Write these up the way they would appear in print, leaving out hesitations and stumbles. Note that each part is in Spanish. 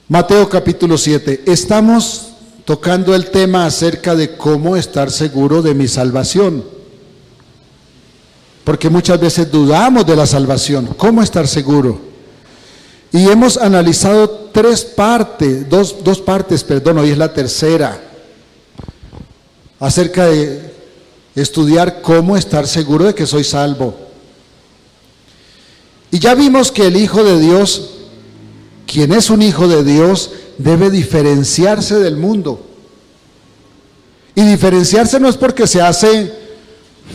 Mateo capítulo 7. Estamos tocando el tema acerca de cómo estar seguro de mi salvación. Porque muchas veces dudamos de la salvación. ¿Cómo estar seguro? Y hemos analizado dos partes, hoy es la tercera, acerca de estudiar cómo estar seguro de que soy salvo. Y ya vimos que el Hijo de Dios, quien es un hijo de Dios, debe diferenciarse del mundo. Y diferenciarse no es porque se hace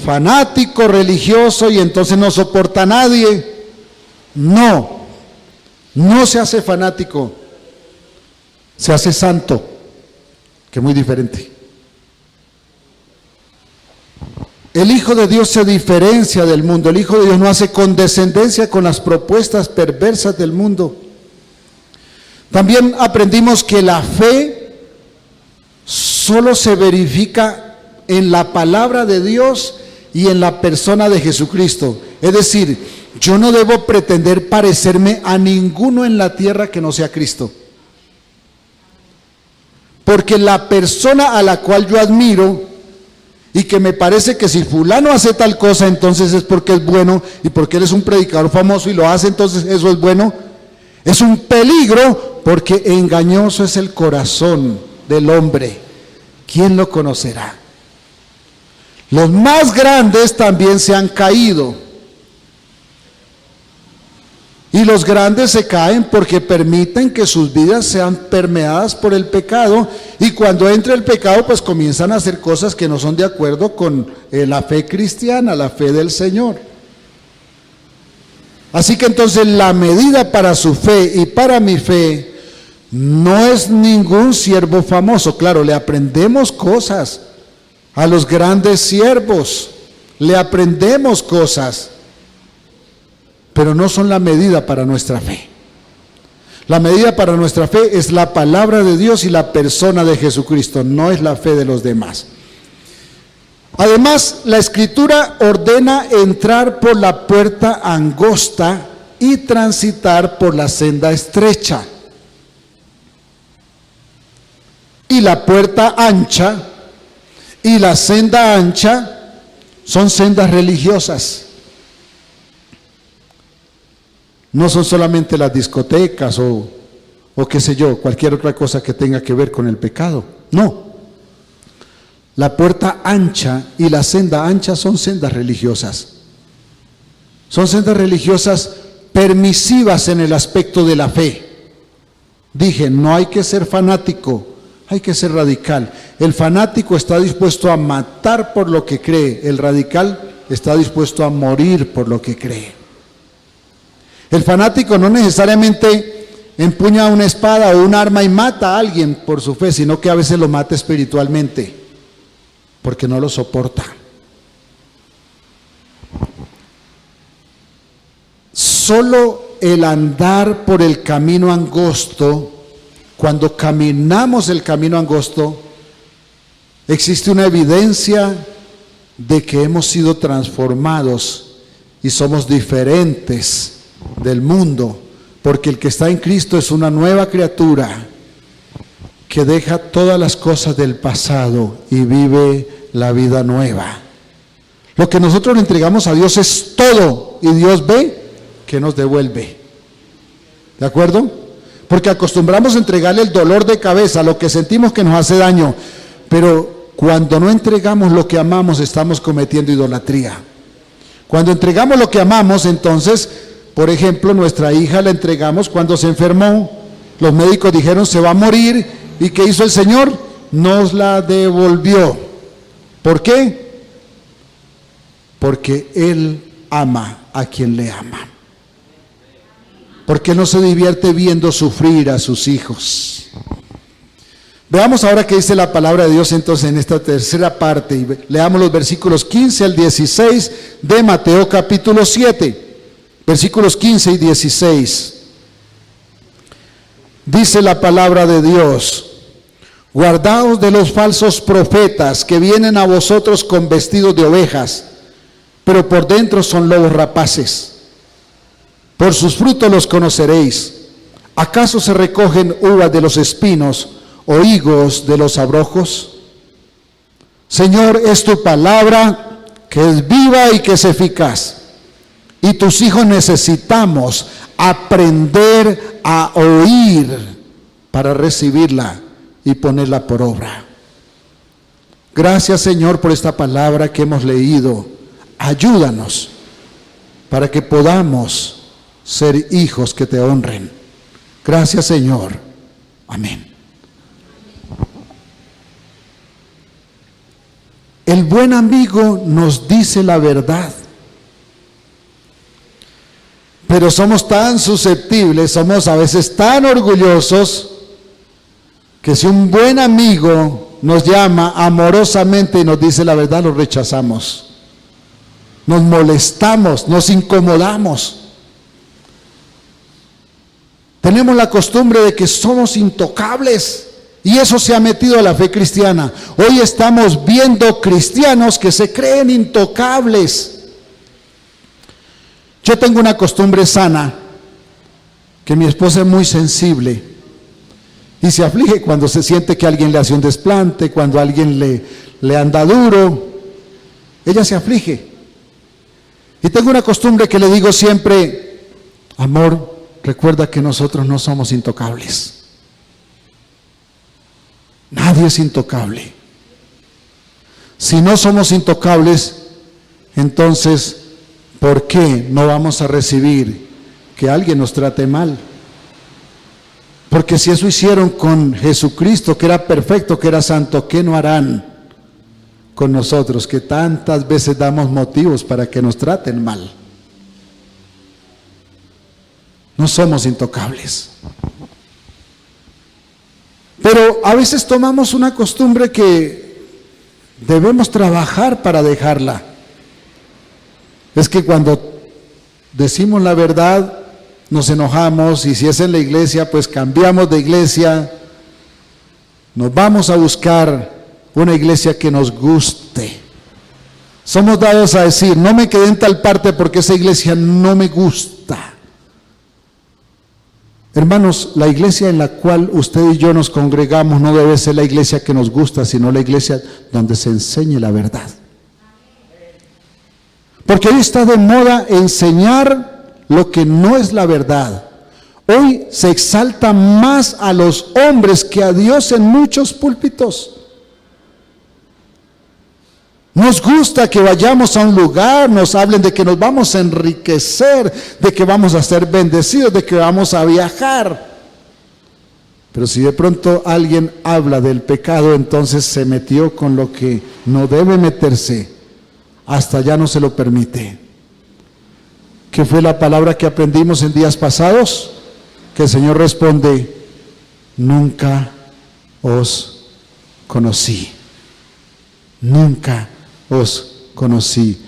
fanático, religioso y entonces no soporta a nadie. No se hace fanático, se hace santo, que es muy diferente. El Hijo de Dios se diferencia del mundo. El Hijo de Dios no hace condescendencia con las propuestas perversas del mundo. También aprendimos que la fe solo se verifica en la palabra de Dios y en la persona de Jesucristo. Es decir, yo no debo pretender parecerme a ninguno en la tierra que no sea Cristo. Porque la persona a la cual yo admiro y que me parece que si fulano hace tal cosa, entonces es porque es bueno, y porque él es un predicador famoso y lo hace, entonces eso es bueno, es un peligro, porque engañoso es el corazón del hombre. ¿Quién lo conocerá? Los más grandes también se han caído. Y los grandes se caen porque permiten que sus vidas sean permeadas por el pecado, y cuando entra el pecado pues comienzan a hacer cosas que no son de acuerdo con la fe cristiana, la fe del Señor. Así que entonces la medida para su fe y para mi fe no es ningún siervo famoso. Claro, le aprendemos cosas a los grandes siervos, le aprendemos cosas, pero no son la medida para nuestra fe. La medida para nuestra fe es la palabra de Dios y la persona de Jesucristo, no es la fe de los demás. Además, la Escritura ordena entrar por la puerta angosta y transitar por la senda estrecha. Y la puerta ancha y la senda ancha son sendas religiosas. No son solamente las discotecas o qué sé yo, cualquier otra cosa que tenga que ver con el pecado. No. La puerta ancha y la senda ancha son sendas religiosas. Son sendas religiosas permisivas en el aspecto de la fe. Dije, no hay que ser fanático, hay que ser radical. El fanático está dispuesto a matar por lo que cree, el radical está dispuesto a morir por lo que cree. El fanático no necesariamente empuña una espada o un arma y mata a alguien por su fe, sino que a veces lo mata espiritualmente, porque no lo soporta. Solo el andar por el camino angosto, cuando caminamos el camino angosto, existe una evidencia de que hemos sido transformados y somos diferentes del mundo, porque el que está en Cristo es una nueva criatura que deja todas las cosas del pasado y vive la vida nueva. Lo que nosotros le entregamos a Dios es todo, y Dios ve que nos devuelve. ¿De acuerdo? Porque acostumbramos a entregarle el dolor de cabeza, lo que sentimos que nos hace daño, pero cuando no entregamos lo que amamos, estamos cometiendo idolatría. Cuando entregamos lo que amamos, entonces, por ejemplo, nuestra hija la entregamos cuando se enfermó, los médicos dijeron se va a morir, ¿y qué hizo el Señor? Nos la devolvió. ¿Por qué? Porque Él ama a quien le ama. Porque no se divierte viendo sufrir a sus hijos. Veamos ahora qué dice la palabra de Dios entonces en esta tercera parte, y leamos los versículos 15 al 16 de Mateo capítulo 7. Versículos 15 y 16. Dice la palabra de Dios: guardaos de los falsos profetas que vienen a vosotros con vestidos de ovejas, pero por dentro son lobos rapaces. Por sus frutos los conoceréis. ¿Acaso se recogen uvas de los espinos o higos de los abrojos? Señor, es tu palabra que es viva y que es eficaz. Y tus hijos necesitamos aprender a oír para recibirla y ponerla por obra. Gracias, Señor, por esta palabra que hemos leído. Ayúdanos para que podamos ser hijos que te honren. Gracias, Señor. Amén. El buen amigo nos dice la verdad. Pero somos tan susceptibles, somos a veces tan orgullosos, que si un buen amigo nos llama amorosamente y nos dice la verdad, lo rechazamos. Nos molestamos, nos incomodamos. Tenemos la costumbre de que somos intocables y eso se ha metido a la fe cristiana. Hoy estamos viendo cristianos que se creen intocables. Yo tengo una costumbre sana, que mi esposa es muy sensible y se aflige cuando se siente que alguien le hace un desplante, cuando alguien le anda duro. Ella se aflige. Y tengo una costumbre que le digo siempre: amor, recuerda que nosotros no somos intocables. Nadie es intocable. Si no somos intocables, entonces, ¿por qué no vamos a recibir que alguien nos trate mal? Porque si eso hicieron con Jesucristo, que era perfecto, que era santo, ¿qué no harán con nosotros, que tantas veces damos motivos para que nos traten mal? No somos intocables. Pero a veces tomamos una costumbre que debemos trabajar para dejarla. Es que cuando decimos la verdad nos enojamos, y si es en la iglesia, pues cambiamos de iglesia, nos vamos a buscar una iglesia que nos guste. Somos dados a decir: no me quedé en tal parte porque esa iglesia no me gusta. Hermanos, la iglesia en la cual usted y yo nos congregamos no debe ser la iglesia que nos gusta, sino la iglesia donde se enseñe la verdad. Porque hoy está de moda enseñar lo que no es la verdad. Hoy se exalta más a los hombres que a Dios en muchos púlpitos. Nos gusta que vayamos a un lugar, nos hablen de que nos vamos a enriquecer, de que vamos a ser bendecidos, de que vamos a viajar. Pero si de pronto alguien habla del pecado, entonces se metió con lo que no debe meterse, hasta ya no se lo permite. ¿Qué fue la palabra que aprendimos en días pasados? Que el Señor responde: nunca os conocí. Nunca os conocí.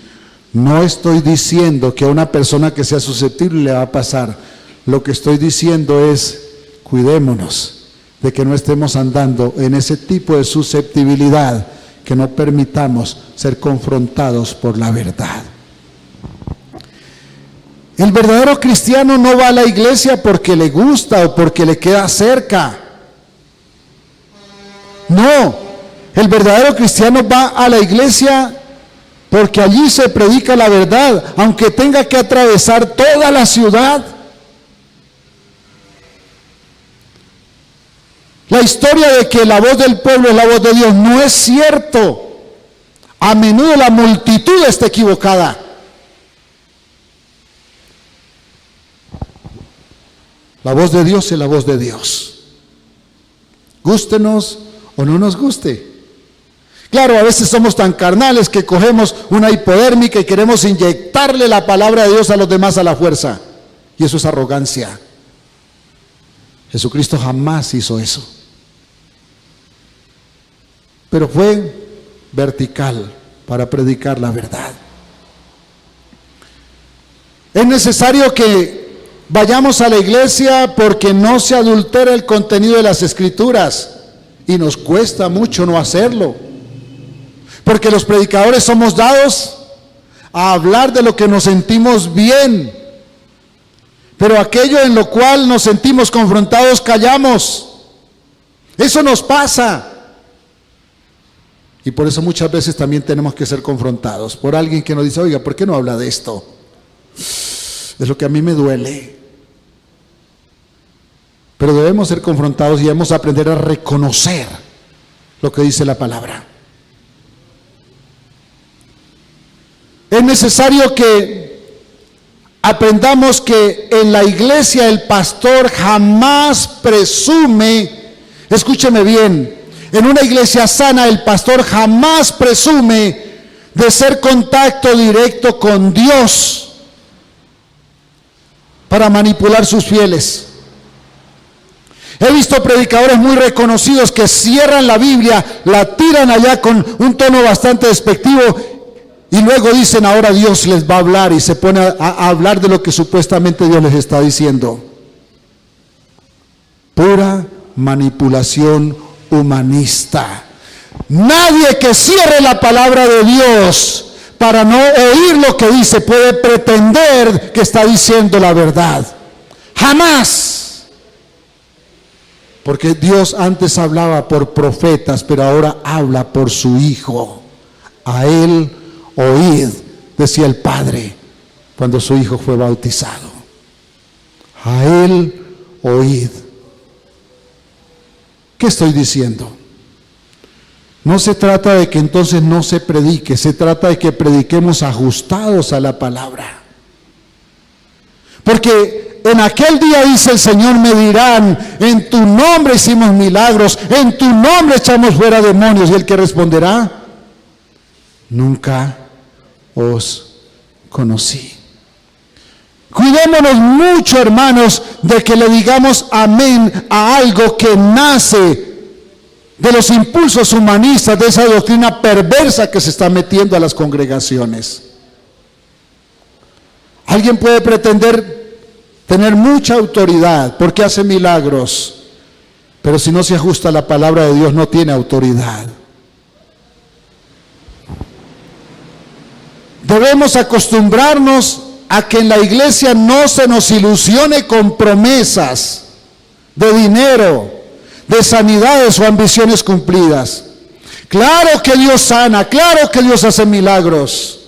No estoy diciendo que a una persona que sea susceptible le va a pasar. Lo que estoy diciendo es: cuidémonos de que no estemos andando en ese tipo de susceptibilidad, que no permitamos ser confrontados por la verdad. El verdadero cristiano no va a la iglesia porque le gusta o porque le queda cerca. No, el verdadero cristiano va a la iglesia porque allí se predica la verdad, aunque tenga que atravesar toda la ciudad. La historia de que la voz del pueblo es la voz de Dios no es cierto. A menudo la multitud está equivocada. La voz de Dios es la voz de Dios. Gústenos o no nos guste. Claro, a veces somos tan carnales que cogemos una hipodérmica y queremos inyectarle la palabra de Dios a los demás a la fuerza. Y eso es arrogancia. Jesucristo jamás hizo eso. Pero fue vertical para predicar la verdad. Es necesario que vayamos a la iglesia porque no se adultera el contenido de las Escrituras, y nos cuesta mucho no hacerlo, porque los predicadores somos dados a hablar de lo que nos sentimos bien, Pero aquello en lo cual nos sentimos confrontados, callamos. Eso nos pasa. Y por eso muchas veces también tenemos que ser confrontados por alguien que nos dice, oiga, ¿por qué no habla de esto? Es lo que a mí me duele. Pero debemos ser confrontados y debemos aprender a reconocer lo que dice la palabra. Es necesario que aprendamos que en la iglesia el pastor jamás presume, escúcheme bien, en una iglesia sana el pastor jamás presume de ser contacto directo con Dios para manipular sus fieles. He visto predicadores muy reconocidos que cierran la Biblia, la tiran allá con un tono bastante despectivo y luego dicen, ahora Dios les va a hablar, y se pone a hablar de lo que supuestamente Dios les está diciendo. Pura manipulación humanista. Nadie que cierre la palabra de Dios para no oír lo que dice puede pretender que está diciendo la verdad. Jamás. Porque Dios antes hablaba por profetas, pero ahora habla por su Hijo. A Él oíd, decía el Padre cuando su Hijo fue bautizado. A Él oíd. ¿Qué estoy diciendo? No se trata de que entonces no se predique, se trata de que prediquemos ajustados a la palabra. Porque en aquel día, dice el Señor, me dirán, en tu nombre hicimos milagros, en tu nombre echamos fuera demonios. Y el que responderá, nunca os conocí. Cuidémonos mucho, hermanos, de que le digamos amén a algo que nace de los impulsos humanistas, de esa doctrina perversa que se está metiendo a las congregaciones. Alguien puede pretender tener mucha autoridad porque hace milagros, pero si no se ajusta a la palabra de Dios no tiene autoridad. Debemos acostumbrarnos a que en la iglesia no se nos ilusione con promesas de dinero, de sanidades o ambiciones cumplidas. Claro que Dios sana, claro que Dios hace milagros,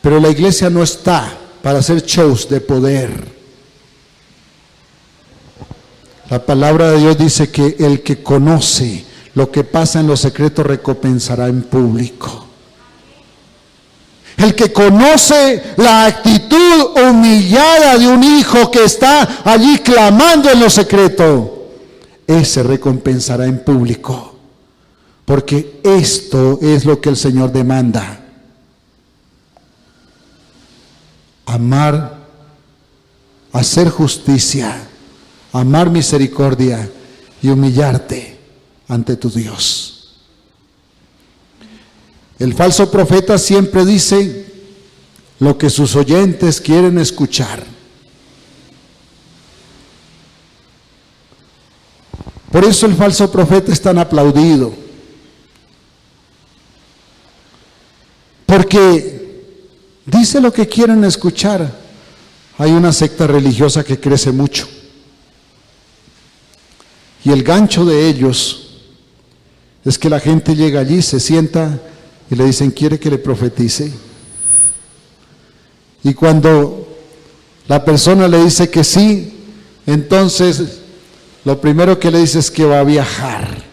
pero la iglesia no está para hacer shows de poder. La palabra de Dios dice que el que conoce lo que pasa en lo secreto recompensará en público. El que conoce la actitud humillada de un hijo que está allí clamando en lo secreto, ese recompensará en público. Porque esto es lo que el Señor demanda. Amar, hacer justicia, amar misericordia y humillarte ante tu Dios. El falso profeta siempre dice lo que sus oyentes quieren escuchar. Por eso el falso profeta es tan aplaudido. Porque dice lo que quieren escuchar. Hay una secta religiosa que crece mucho. Y el gancho de ellos es que la gente llega allí, se sienta y le dicen, ¿quiere que le profetice? Y cuando la persona le dice que sí, entonces lo primero que le dice es que va a viajar.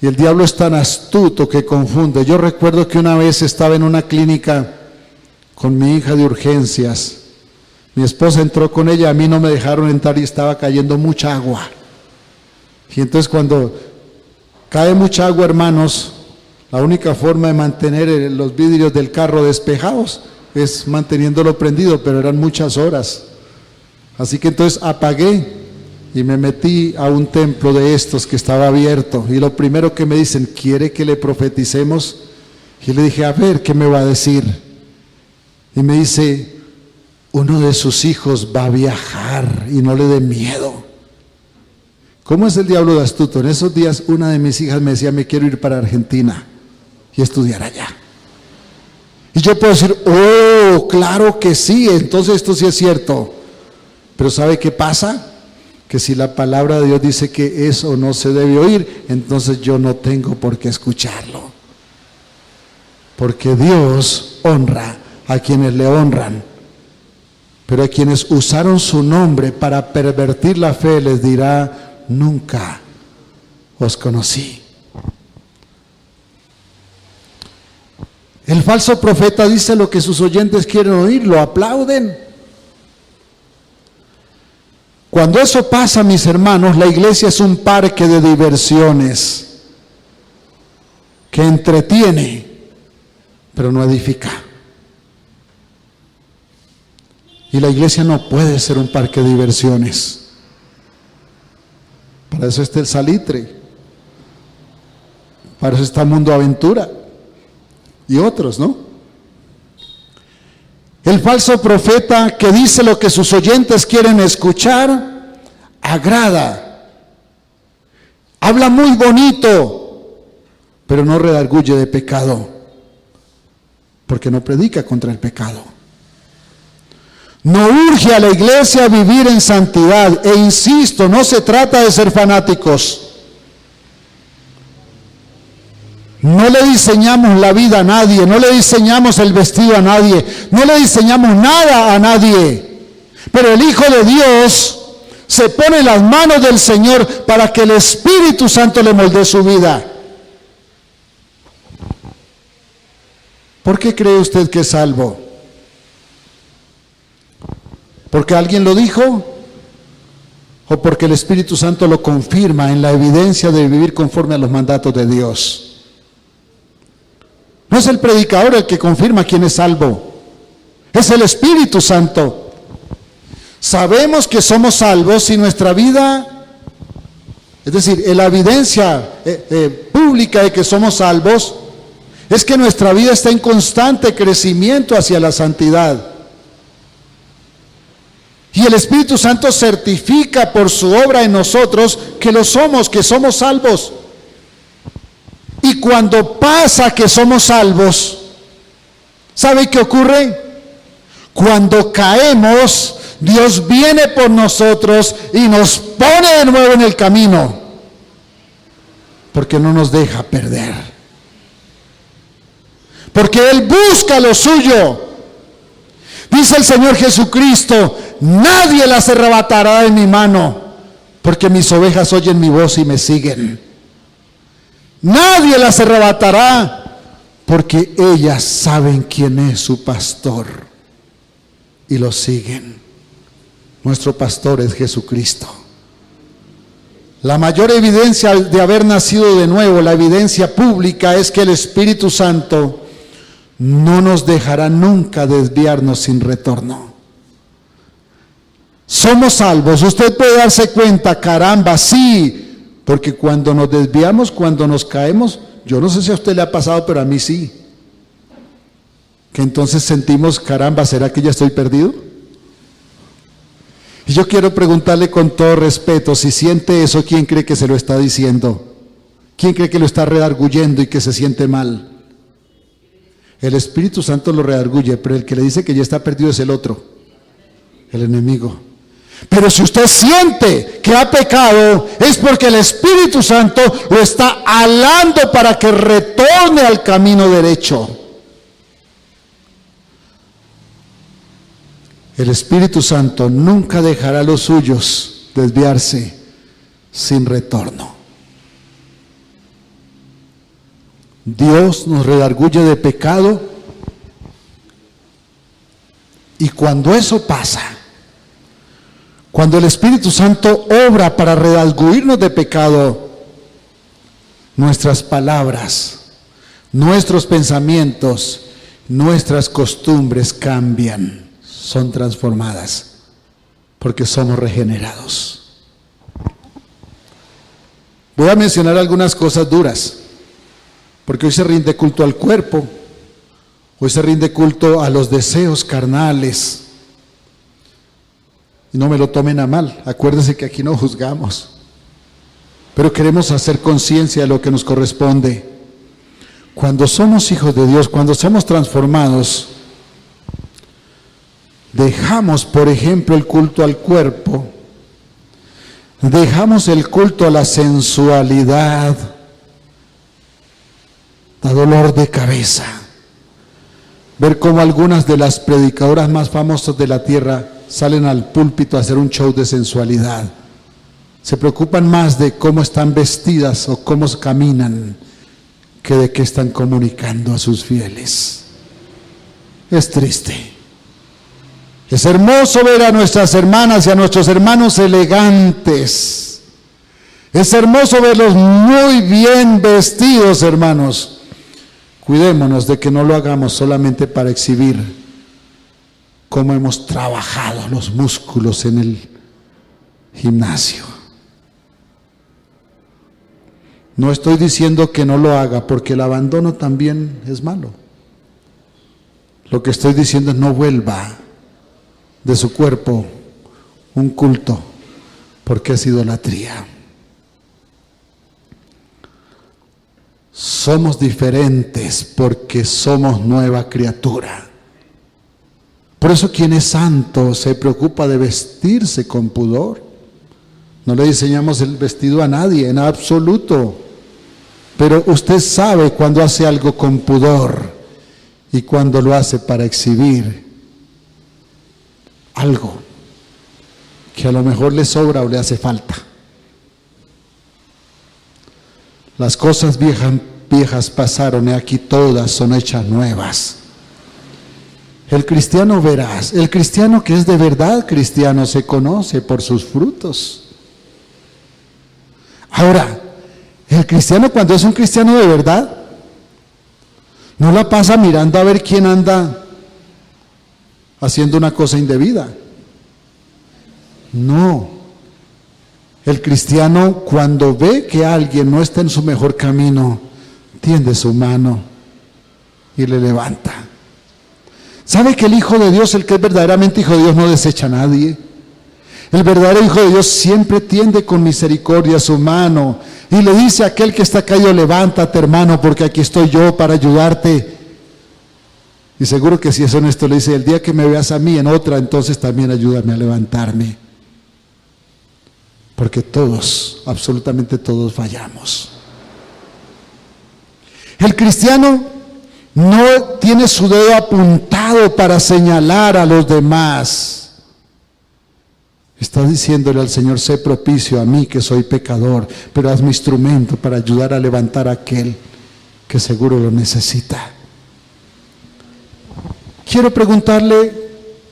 Y el diablo es tan astuto que confunde. Yo recuerdo que una vez estaba en una clínica con mi hija de urgencias. Mi esposa entró con ella, a mí no me dejaron entrar y estaba cayendo mucha agua. Y entonces cuando cae mucha agua, hermanos, la única forma de mantener los vidrios del carro despejados es manteniéndolo prendido, pero eran muchas horas. Así que entonces apagué y me metí a un templo de estos que estaba abierto. Y lo primero que me dicen, ¿quiere que le profeticemos? Y le dije, a ver, ¿qué me va a decir? Y me dice, uno de sus hijos va a viajar y no le dé miedo. ¿Cómo es el diablo de astuto? En esos días una de mis hijas me decía, me quiero ir para Argentina y estudiar allá. Y yo puedo decir, oh, claro que sí, entonces esto sí es cierto. Pero ¿sabe qué pasa? Que si la palabra de Dios dice que eso no se debe oír, entonces yo no tengo por qué escucharlo. Porque Dios honra a quienes le honran. Pero a quienes usaron su nombre para pervertir la fe les dirá, nunca os conocí. El falso profeta dice lo que sus oyentes quieren oír, lo aplauden. Cuando eso pasa, mis hermanos, la iglesia es un parque de diversiones que entretiene, pero no edifica. Y la iglesia no puede ser un parque de diversiones. Para eso está el salitre, para eso está Mundo Aventura y otros, ¿no? El falso profeta que dice lo que sus oyentes quieren escuchar, agrada, habla muy bonito, pero no redarguye de pecado, porque no predica contra el pecado. No urge a la iglesia a vivir en santidad, e insisto, no se trata de ser fanáticos. No le diseñamos la vida a nadie, no le diseñamos el vestido a nadie, no le diseñamos nada a nadie. Pero el Hijo de Dios se pone en las manos del Señor para que el Espíritu Santo le moldee su vida. ¿Por qué cree usted que es salvo? ¿Porque alguien lo dijo? ¿O porque el Espíritu Santo lo confirma en la evidencia de vivir conforme a los mandatos de Dios? No es el predicador el que confirma quién es salvo, es el Espíritu Santo. Sabemos que somos salvos si nuestra vida, es decir, la evidencia pública de que somos salvos, es que nuestra vida está en constante crecimiento hacia la santidad. Y el Espíritu Santo certifica por su obra en nosotros que lo somos, que somos salvos. Y cuando pasa que somos salvos, ¿sabe qué ocurre? Cuando caemos, Dios viene por nosotros y nos pone de nuevo en el camino, porque no nos deja perder. Porque Él busca lo suyo. Dice el Señor Jesucristo, nadie las arrebatará de mi mano, porque mis ovejas oyen mi voz y me siguen. Nadie las arrebatará, porque ellas saben quién es su pastor y lo siguen. Nuestro pastor es Jesucristo. La mayor evidencia de haber nacido de nuevo, la evidencia pública, es que el Espíritu Santo no nos dejará nunca desviarnos sin retorno. Somos salvos. Usted puede darse cuenta, caramba, sí, porque cuando nos desviamos, cuando nos caemos, yo no sé si a usted le ha pasado, pero a mí sí. Que entonces sentimos, caramba, ¿será que ya estoy perdido? Y yo quiero preguntarle con todo respeto, si siente eso, ¿quién cree que se lo está diciendo? ¿Quién cree que lo está redarguyendo y que se siente mal? El Espíritu Santo lo redarguye, pero el que le dice que ya está perdido es el otro, el enemigo. Pero si usted siente que ha pecado, es porque el Espíritu Santo lo está alando para que retorne al camino derecho. El Espíritu Santo nunca dejará a los suyos desviarse sin retorno. Dios nos redarguye de pecado, y cuando eso pasa, cuando el Espíritu Santo obra para redarguirnos de pecado, nuestras palabras, nuestros pensamientos, nuestras costumbres cambian, son transformadas, porque somos regenerados. Voy a mencionar algunas cosas duras, porque hoy se rinde culto al cuerpo, hoy se rinde culto a los deseos carnales. Y no me lo tomen a mal, acuérdense que aquí no juzgamos, pero queremos hacer conciencia de lo que nos corresponde. Cuando somos hijos de Dios, cuando somos transformados, dejamos, por ejemplo, el culto al cuerpo, dejamos el culto a la sensualidad, da dolor de cabeza ver cómo algunas de las predicadoras más famosas de la tierra salen al púlpito a hacer un show de sensualidad. Se preocupan más de cómo están vestidas o cómo caminan que de qué están comunicando a sus fieles. Es triste. Es hermoso ver a nuestras hermanas y a nuestros hermanos elegantes. Es hermoso verlos muy bien vestidos, hermanos. Cuidémonos de que no lo hagamos solamente para exhibir cómo hemos trabajado los músculos en el gimnasio. No estoy diciendo que no lo haga, porque el abandono también es malo. Lo que estoy diciendo es no vuelva de su cuerpo un culto, porque es idolatría. Somos diferentes porque somos nueva criatura. Por eso quien es santo se preocupa de vestirse con pudor. No le diseñamos el vestido a nadie, en absoluto. Pero usted sabe cuando hace algo con pudor y cuando lo hace para exhibir algo que a lo mejor le sobra o le hace falta. Las cosas viejas pasaron y aquí todas son hechas nuevas. El cristiano veraz, el cristiano que es de verdad cristiano, se conoce por sus frutos. Ahora, el cristiano, cuando es un cristiano de verdad, no la pasa mirando a ver quién anda haciendo una cosa indebida. No. El cristiano, cuando ve que alguien no está en su mejor camino, tiende su mano y le levanta. ¿Sabe que el Hijo de Dios, el que es verdaderamente Hijo de Dios, no desecha a nadie? El verdadero Hijo de Dios siempre tiende con misericordia su mano y le dice a aquel que está caído: levántate, hermano, porque aquí estoy yo para ayudarte. Y seguro que si es honesto le dice: el día que me veas a mí en otra, entonces también ayúdame a levantarme. Porque todos, absolutamente todos fallamos. El cristiano no tiene su dedo apuntado para señalar a los demás. Está diciéndole al Señor: sé propicio a mí que soy pecador, pero hazme instrumento para ayudar a levantar a aquel que seguro lo necesita. Quiero preguntarle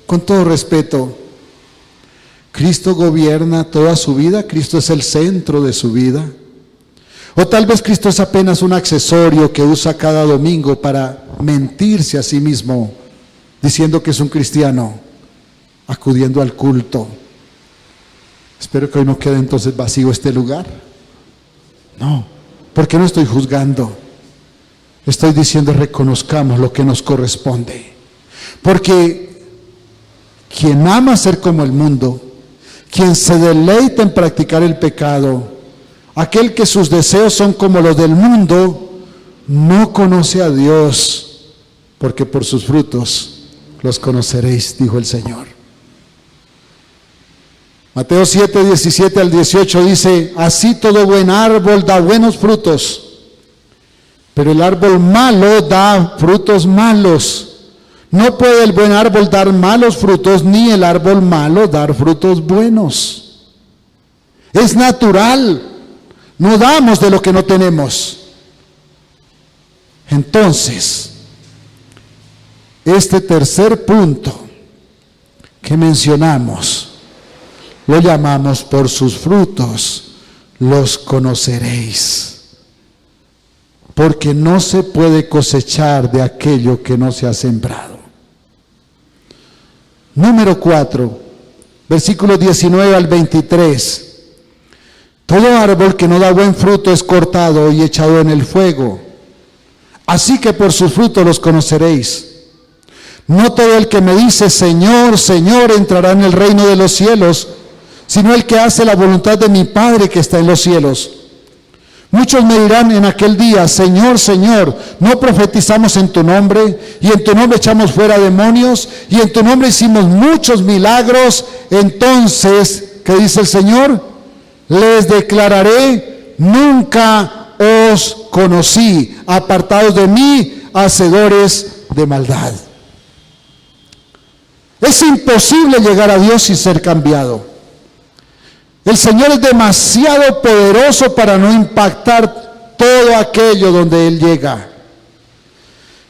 con todo respeto: ¿Cristo gobierna toda su vida? ¿Cristo es el centro de su vida? ¿O tal vez Cristo es apenas un accesorio que usa cada domingo para mentirse a sí mismo, diciendo que es un cristiano, acudiendo al culto? Espero que hoy no quede entonces vacío este lugar. No, porque no estoy juzgando. Estoy diciendo: reconozcamos lo que nos corresponde. Porque quien ama ser como el mundo, quien se deleita en practicar el pecado, aquel que sus deseos son como los del mundo, no conoce a Dios, porque por sus frutos los conoceréis, dijo el Señor. Mateo 7, 17 al 18 dice: así todo buen árbol da buenos frutos, pero el árbol malo da frutos malos. No puede el buen árbol dar malos frutos, ni el árbol malo dar frutos buenos. Es natural, no damos de lo que no tenemos. Entonces, este tercer punto que mencionamos, lo llamamos: por sus frutos los conoceréis. Porque no se puede cosechar de aquello que no se ha sembrado. Número 4, versículos 19 al 23. Todo árbol que no da buen fruto es cortado y echado en el fuego. Así que por sus frutos los conoceréis. No todo el que me dice: Señor, Señor, entrará en el reino de los cielos, sino el que hace la voluntad de mi Padre que está en los cielos. Muchos me dirán en aquel día: Señor, Señor, ¿no profetizamos en tu nombre? Y en tu nombre echamos fuera demonios, y en tu nombre hicimos muchos milagros. Entonces, ¿qué dice el Señor? Les declararé: nunca os conocí, apartados de mí, hacedores de maldad. Es imposible llegar a Dios sin ser cambiado. El Señor es demasiado poderoso para no impactar todo aquello donde Él llega.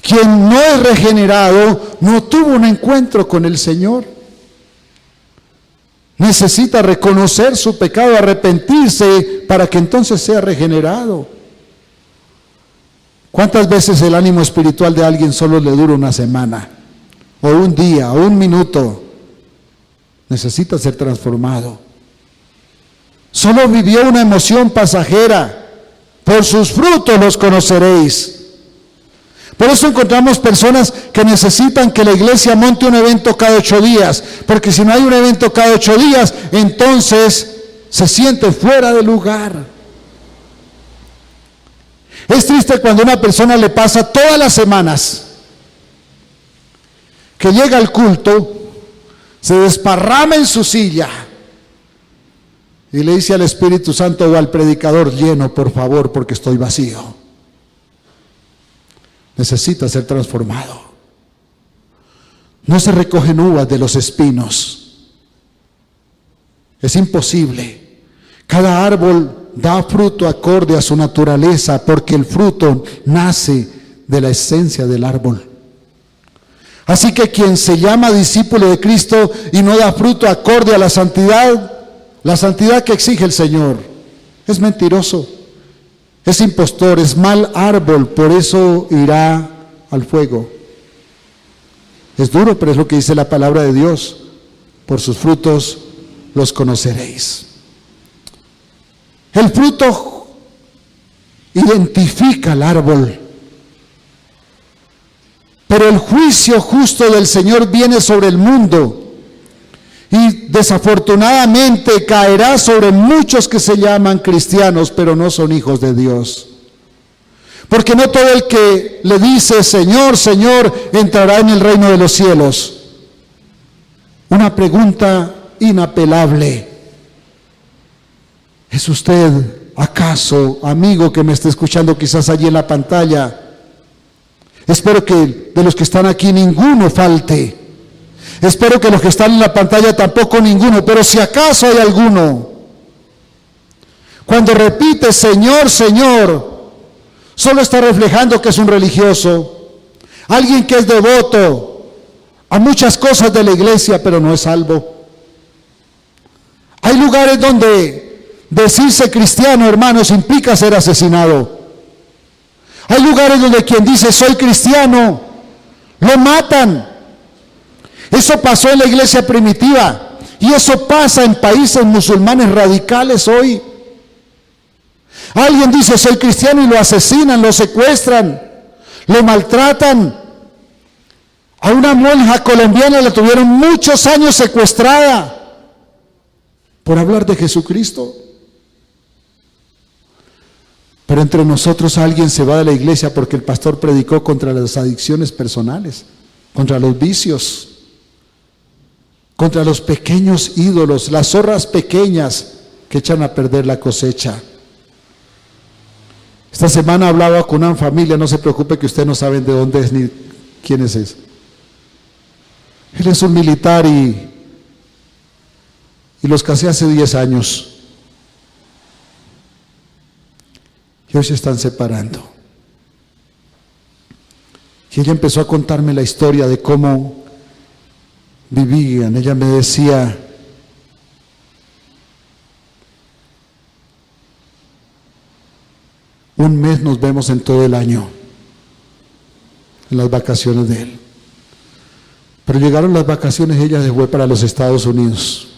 Quien no es regenerado no tuvo un encuentro con el Señor. Necesita reconocer su pecado, arrepentirse para que entonces sea regenerado. ¿Cuántas veces el ánimo espiritual de alguien solo le dura una semana, o un día, o un minuto? Necesita ser transformado. Solo vivió una emoción pasajera. Por sus frutos los conoceréis. Por eso encontramos personas que necesitan que la iglesia monte un evento cada 8 días, porque si no hay un evento cada 8 días, entonces se siente fuera de lugar. Es triste cuando a una persona le pasa todas las semanas que llega al culto, se desparrama en su silla y le dice al Espíritu Santo o al predicador: lleno, por favor, porque estoy vacío. Necesita ser transformado. No se recogen uvas de los espinos. Es imposible. Cada árbol da fruto acorde a su naturaleza, porque el fruto nace de la esencia del árbol. Así que quien se llama discípulo de Cristo y no da fruto acorde a la santidad que exige el Señor, es mentiroso, es impostor, es mal árbol, por eso irá al fuego. Es duro, pero es lo que dice la palabra de Dios: por sus frutos los conoceréis. El fruto identifica al árbol, pero el juicio justo del Señor viene sobre el mundo. Y desafortunadamente caerá sobre muchos que se llaman cristianos, pero no son hijos de Dios. Porque no todo el que le dice Señor, Señor, entrará en el reino de los cielos. Una pregunta inapelable: ¿es usted acaso, amigo que me está escuchando quizás allí en la pantalla? Espero que de los que están aquí ninguno falte. Espero que los que están en la pantalla tampoco ninguno, pero si acaso hay alguno, cuando repite Señor, Señor, solo está reflejando que es un religioso, alguien que es devoto a muchas cosas de la iglesia, pero no es salvo. Hay lugares donde decirse cristiano, hermanos, implica ser asesinado. Hay lugares donde quien dice soy cristiano, lo matan. Eso pasó en la iglesia primitiva y eso pasa en países musulmanes radicales hoy. Alguien dice soy cristiano y lo asesinan, lo secuestran, lo maltratan. A una monja colombiana la tuvieron muchos años secuestrada por hablar de Jesucristo. Pero entre nosotros alguien se va de la iglesia porque el pastor predicó contra las adicciones personales, contra los vicios, contra los pequeños ídolos, las zorras pequeñas que echan a perder la cosecha. Esta semana hablaba con una familia, no se preocupe que ustedes no saben de dónde es ni quién es ese. Él es un militar y los casé hace 10 años. Y hoy se están separando. Y ella empezó a contarme la historia de cómo vivían. Ella me decía: un mes nos vemos en todo el año, en las vacaciones de él. Pero llegaron las vacaciones, ella se fue para los Estados Unidos.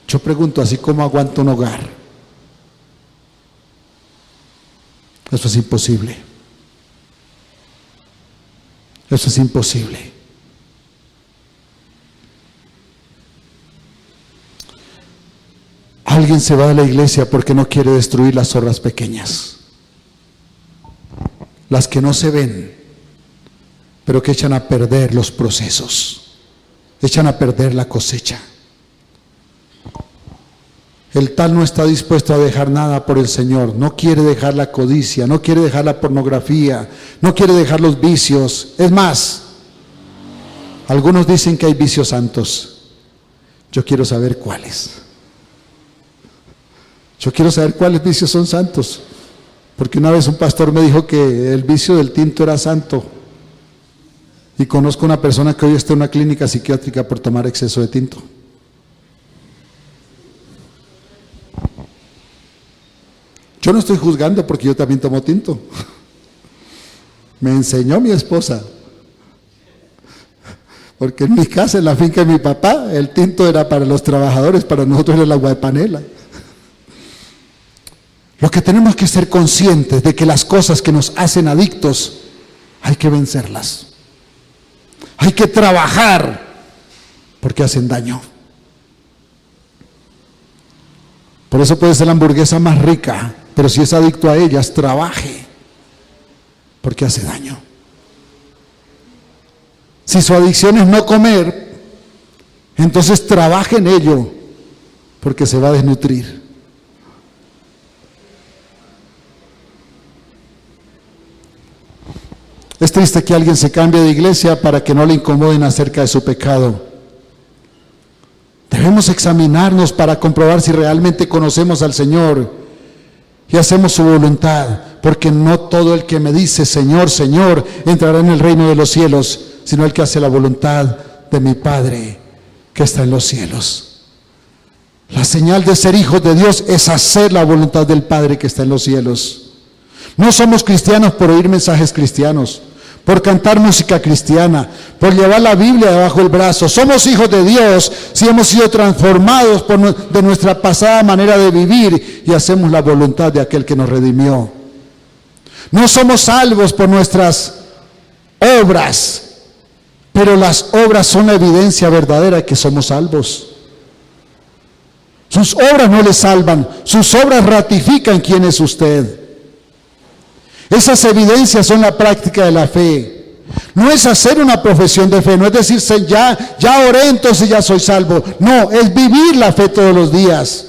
Yo pregunto, ¿así cómo aguanta un hogar? Eso es imposible. Eso es imposible. Alguien se va de la iglesia porque no quiere destruir las zorras pequeñas, las que no se ven, pero que echan a perder los procesos, echan a perder la cosecha. El tal no está dispuesto a dejar nada por el Señor, no quiere dejar la codicia, no quiere dejar la pornografía, no quiere dejar los vicios. Es más, algunos dicen que hay vicios santos. Yo quiero saber cuáles. Yo quiero saber cuáles vicios son santos, porque una vez un pastor me dijo que el vicio del tinto era santo, y conozco una persona que hoy está en una clínica psiquiátrica por tomar exceso de tinto. Yo no estoy juzgando porque yo también tomo tinto. Me enseñó mi esposa, porque en mi casa, en la finca de mi papá, el tinto era para los trabajadores, para nosotros era el agua de panela. Lo que tenemos que ser conscientes de que las cosas que nos hacen adictos hay que vencerlas. Hay que trabajar porque hacen daño. Por eso puede ser la hamburguesa más rica, pero si es adicto a ellas, trabaje porque hace daño. Si su adicción es no comer, entonces trabaje en ello porque se va a desnutrir. Es triste que alguien se cambie de iglesia para que no le incomoden acerca de su pecado. Debemos examinarnos para comprobar si realmente conocemos al Señor y hacemos su voluntad, porque no todo el que me dice Señor, Señor, entrará en el reino de los cielos, sino el que hace la voluntad de mi Padre que está en los cielos. La señal de ser hijos de Dios es hacer la voluntad del Padre que está en los cielos. No somos cristianos por oír mensajes cristianos, por cantar música cristiana, por llevar la Biblia debajo del brazo. Somos hijos de Dios si hemos sido transformados de nuestra pasada manera de vivir y hacemos la voluntad de aquel que nos redimió. No somos salvos por nuestras obras, pero las obras son la evidencia verdadera de que somos salvos. Sus obras no le salvan, sus obras ratifican quién es usted. Esas evidencias son la práctica de la fe. No es hacer una profesión de fe, no es decirse ya oré, entonces ya soy salvo. No, es vivir la fe todos los días.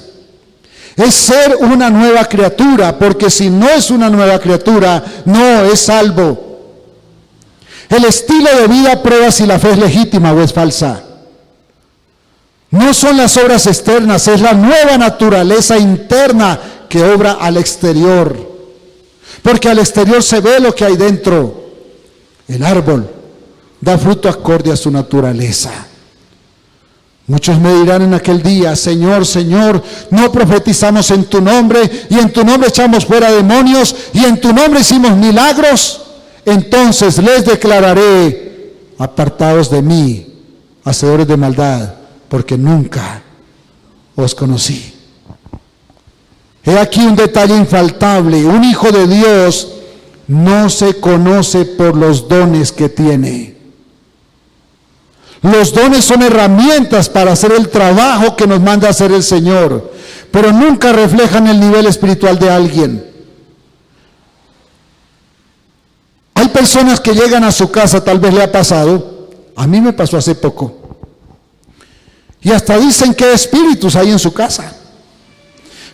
Es ser una nueva criatura, porque si no es una nueva criatura, no es salvo. El estilo de vida prueba si la fe es legítima o es falsa. No son las obras externas, es la nueva naturaleza interna que obra al exterior. Porque al exterior se ve lo que hay dentro. El árbol da fruto acorde a su naturaleza. Muchos me dirán en aquel día, Señor, Señor, no profetizamos en tu nombre, y en tu nombre echamos fuera demonios, y en tu nombre hicimos milagros. Entonces les declararé, apartados de mí, hacedores de maldad, porque nunca os conocí. He aquí un detalle infaltable: un hijo de Dios no se conoce por los dones que tiene. Los dones son herramientas para hacer el trabajo que nos manda hacer el Señor, pero nunca reflejan el nivel espiritual de alguien. Hay personas que llegan a su casa, tal vez le ha pasado, a mí me pasó hace poco, y hasta dicen que espíritus hay en su casa.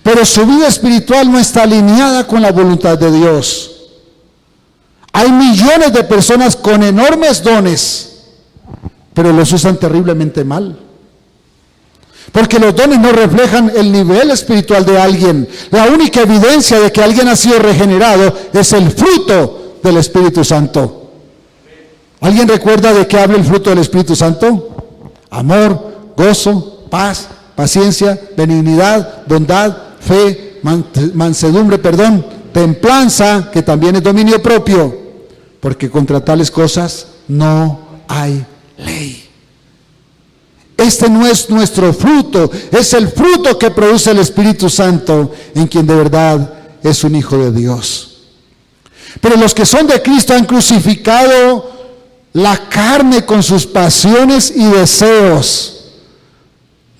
Pero su vida espiritual no está alineada con la voluntad de Dios. Hay millones de personas con enormes dones, pero los usan terriblemente mal. Porque los dones no reflejan el nivel espiritual de alguien. La única evidencia de que alguien ha sido regenerado es el fruto del Espíritu Santo. ¿Alguien recuerda de qué habla el fruto del Espíritu Santo? Amor, gozo, paz, paciencia, benignidad, bondad, fe, mansedumbre, templanza, que también es dominio propio, porque contra tales cosas no hay ley. Este no es nuestro fruto, es el fruto que produce el Espíritu Santo en quien de verdad es un hijo de Dios. Pero los que son de Cristo han crucificado la carne con sus pasiones y deseos.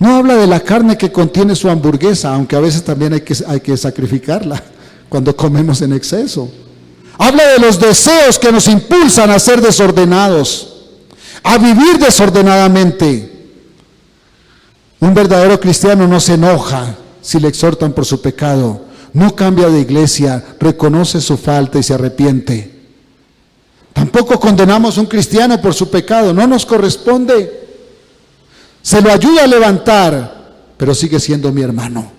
No habla de la carne que contiene su hamburguesa, aunque a veces también hay que sacrificarla cuando comemos en exceso. Habla de los deseos que nos impulsan a ser desordenados, a vivir desordenadamente. Un verdadero cristiano no se enoja si le exhortan por su pecado, no cambia de iglesia, reconoce su falta y se arrepiente. Tampoco condenamos a un cristiano por su pecado, no nos corresponde. Se lo ayuda a levantar, pero sigue siendo mi hermano.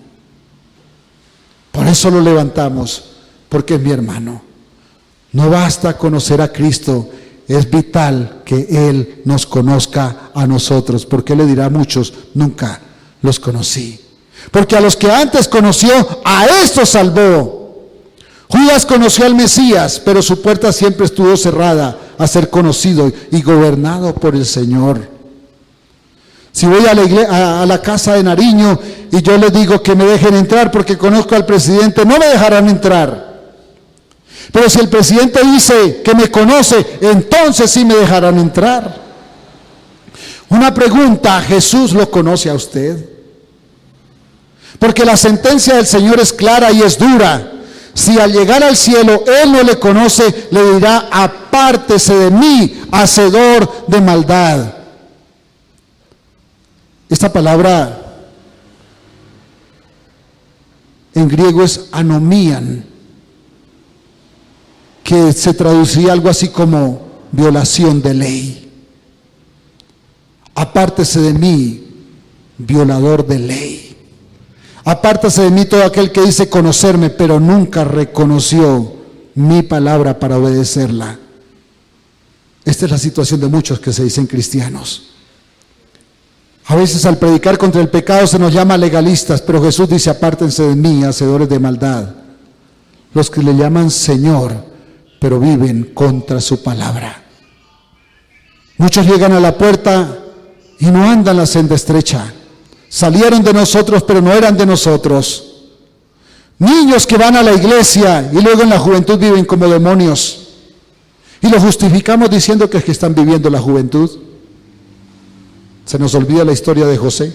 Por eso lo levantamos, porque es mi hermano. No basta conocer a Cristo, es vital que Él nos conozca a nosotros, porque Él le dirá a muchos, nunca los conocí. Porque a los que antes conoció, a estos salvó. Judas conoció al Mesías, pero su puerta siempre estuvo cerrada a ser conocido y gobernado por el Señor. Si voy a la casa de Nariño y yo les digo que me dejen entrar porque conozco al presidente, no me dejarán entrar. Pero si el presidente dice que me conoce, entonces sí me dejarán entrar. Una pregunta, ¿Jesús lo conoce a usted? Porque la sentencia del Señor es clara y es dura. Si al llegar al cielo Él no le conoce, le dirá, apártese de mí, hacedor de maldad. Esta palabra en griego es anomían, que se traducía algo así como violación de ley. Apártese de mí, violador de ley. Apártese de mí todo aquel que dice conocerme, pero nunca reconoció mi palabra para obedecerla. Esta es la situación de muchos que se dicen cristianos. A veces al predicar contra el pecado se nos llama legalistas, pero Jesús dice, apártense de mí, hacedores de maldad. Los que le llaman Señor, pero viven contra su palabra. Muchos llegan a la puerta y no andan la senda estrecha. Salieron de nosotros, pero no eran de nosotros. Niños que van a la iglesia y luego en la juventud viven como demonios. Y lo justificamos diciendo que es que están viviendo la juventud. Se nos olvida la historia de José,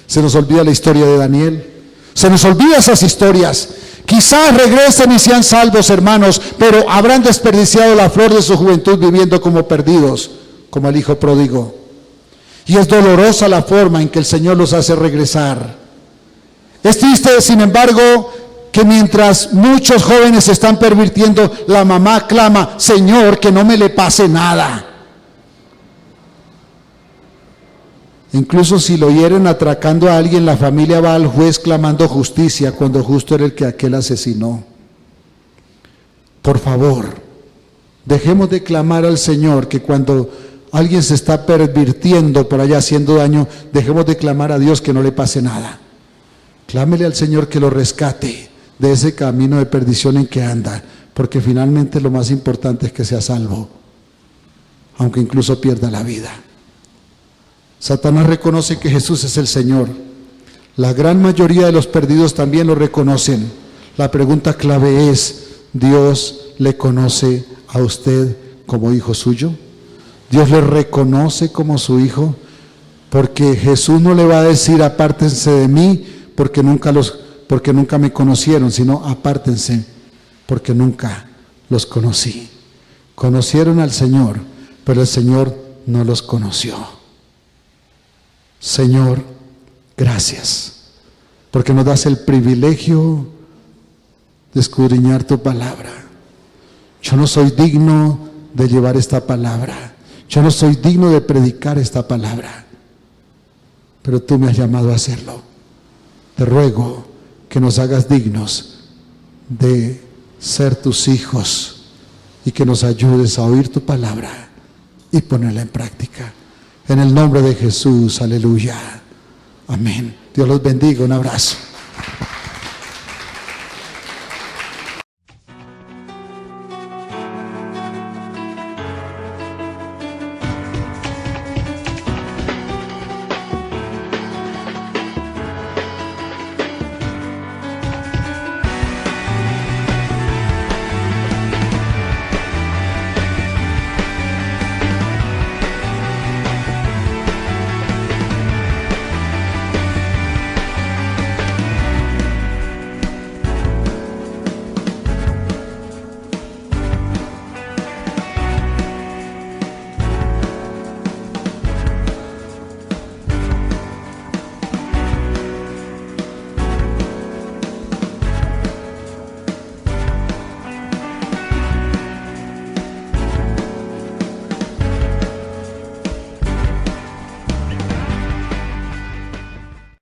se nos olvida la historia de Daniel, se nos olvida esas historias. Quizás regresen y sean salvos, hermanos, pero habrán desperdiciado la flor de su juventud viviendo como perdidos, como el hijo pródigo. Y es dolorosa la forma en que el Señor los hace regresar. Es triste, sin embargo, que mientras muchos jóvenes se están pervirtiendo, la mamá clama, Señor, que no me le pase nada. Incluso si lo hieren atracando a alguien, la familia va al juez clamando justicia cuando justo era el que aquel asesinó. Por favor, dejemos de clamar al Señor que cuando alguien se está pervirtiendo por allá haciendo daño, dejemos de clamar a Dios que no le pase nada. Clámele al Señor que lo rescate de ese camino de perdición en que anda, porque finalmente lo más importante es que sea salvo, aunque incluso pierda la vida. Satanás reconoce que Jesús es el Señor. La gran mayoría de los perdidos también lo reconocen. La pregunta clave es, ¿Dios le conoce a usted como hijo suyo? ¿Dios le reconoce como su hijo? Porque Jesús no le va a decir, apártense de mí, porque nunca me conocieron, sino apártense, porque nunca los conocí. Conocieron al Señor, pero el Señor no los conoció. Señor, gracias, porque nos das el privilegio de escudriñar tu palabra. Yo no soy digno de llevar esta palabra, yo no soy digno de predicar esta palabra, pero tú me has llamado a hacerlo. Te ruego que nos hagas dignos de ser tus hijos y que nos ayudes a oír tu palabra y ponerla en práctica. En el nombre de Jesús, aleluya. Amén. Dios los bendiga. Un abrazo.